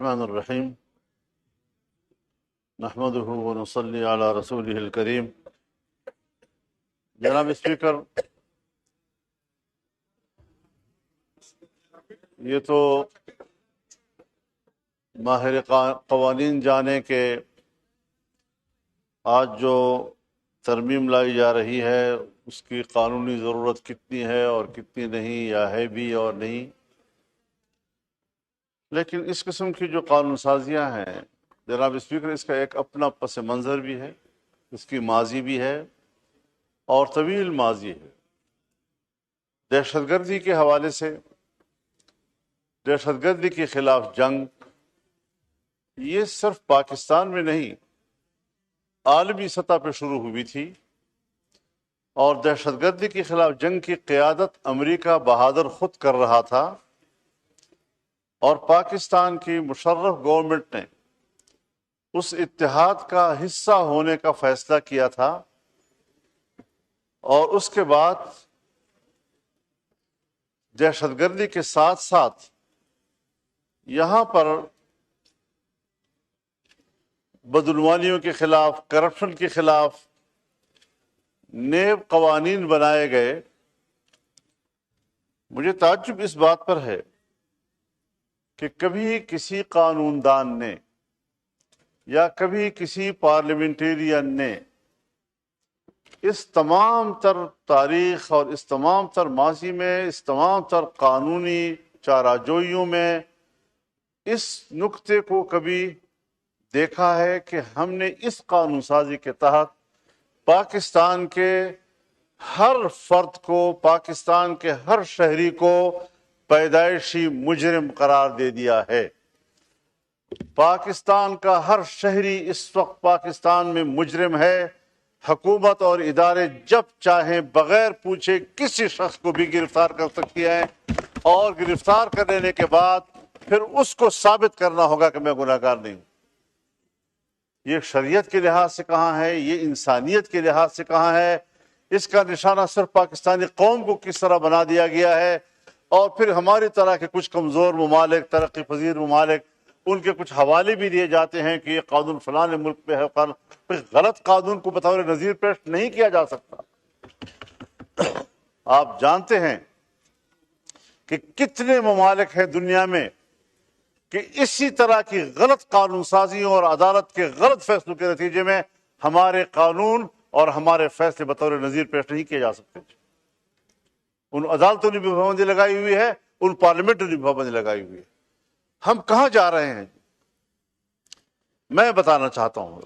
الرحمن الرحیم نحمده ونصلی علی رسولہ الکریم۔ جناب اسپیکر، یہ تو ماہر قوانین جانے کہ آج جو ترمیم لائی جا رہی ہے اس کی قانونی ضرورت کتنی ہے اور کتنی نہیں، یا ہے بھی اور نہیں۔ لیکن اس قسم کی جو قانون سازیاں ہیں جناب اسپیکر، اس کا ایک اپنا پس منظر بھی ہے، اس کی ماضی بھی ہے اور طویل ماضی ہے۔ دہشت گردی کے حوالے سے، دہشت گردی کے خلاف جنگ یہ صرف پاکستان میں نہیں، عالمی سطح پہ شروع ہوئی تھی، اور دہشت گردی کے خلاف جنگ کی قیادت امریکہ بہادر خود کر رہا تھا، اور پاکستان کی مشرف گورنمنٹ نے اس اتحاد کا حصہ ہونے کا فیصلہ کیا تھا، اور اس کے بعد دہشت گردی کے ساتھ ساتھ یہاں پر بدعنوانیوں کے خلاف، کرپشن کے خلاف نیب قوانین بنائے گئے۔ مجھے تعجب اس بات پر ہے کہ کبھی کسی قانون دان نے یا کبھی کسی پارلیمنٹیرین نے اس تمام تر تاریخ اور اس تمام تر ماضی میں، اس تمام تر قانونی چارہ میں اس نقطے کو کبھی دیکھا ہے کہ ہم نے اس قانون سازی کے تحت پاکستان کے ہر فرد کو، پاکستان کے ہر شہری کو پیدائشی مجرم قرار دے دیا ہے۔ پاکستان کا ہر شہری اس وقت پاکستان میں مجرم ہے۔ حکومت اور ادارے جب چاہیں بغیر پوچھے کسی شخص کو بھی گرفتار کر سکتی ہیں، اور گرفتار کر لینے کے بعد پھر اس کو ثابت کرنا ہوگا کہ میں گناہ گار نہیں ہوں۔ یہ شریعت کے لحاظ سے کہاں ہے، یہ انسانیت کے لحاظ سے کہاں ہے؟ اس کا نشانہ صرف پاکستانی قوم کو کس طرح بنا دیا گیا ہے، اور پھر ہماری طرح کے کچھ کمزور ممالک، ترقی پذیر ممالک، ان کے کچھ حوالے بھی دیے جاتے ہیں کہ یہ قانون فلاں ملک میں ہے۔ غلط قانون کو بطور نظیر پیش نہیں کیا جا سکتا۔ آپ جانتے ہیں کہ کتنے ممالک ہیں دنیا میں کہ اسی طرح کی غلط قانون سازیوں اور عدالت کے غلط فیصلوں کے نتیجے میں ہمارے قانون اور ہمارے فیصلے بطور نظیر پیش نہیں کیے جا سکتے۔ ان عدالتوں نے بھی پابندی لگائی ہوئی ہے، ان پارلیمنٹ نے بھی پابندی لگائی ہوئی ہے۔ ہم کہاں جا رہے ہیں؟ میں بتانا چاہتا ہوں،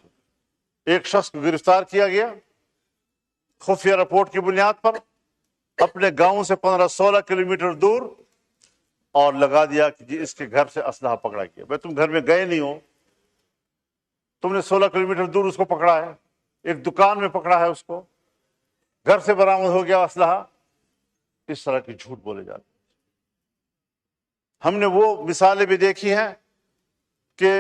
ایک شخص کو گرفتار کیا گیا خفیہ رپورٹ کی بنیاد پر، اپنے گاؤں سے 15-16 کلومیٹر دور، اور لگا دیا کہ جی اس کے گھر سے اسلحہ پکڑا گیا۔ بھائی تم گھر میں گئے نہیں ہو، تم نے 16 کلومیٹر دور اس کو پکڑا ہے، ایک دکان میں پکڑا ہے، اس کو گھر سے برآمد ہو گیا اسلحہ۔ اس طرح کی جھوٹ بولے جاتے ہیں۔ ہم نے وہ مثالیں بھی دیکھی ہیں کہ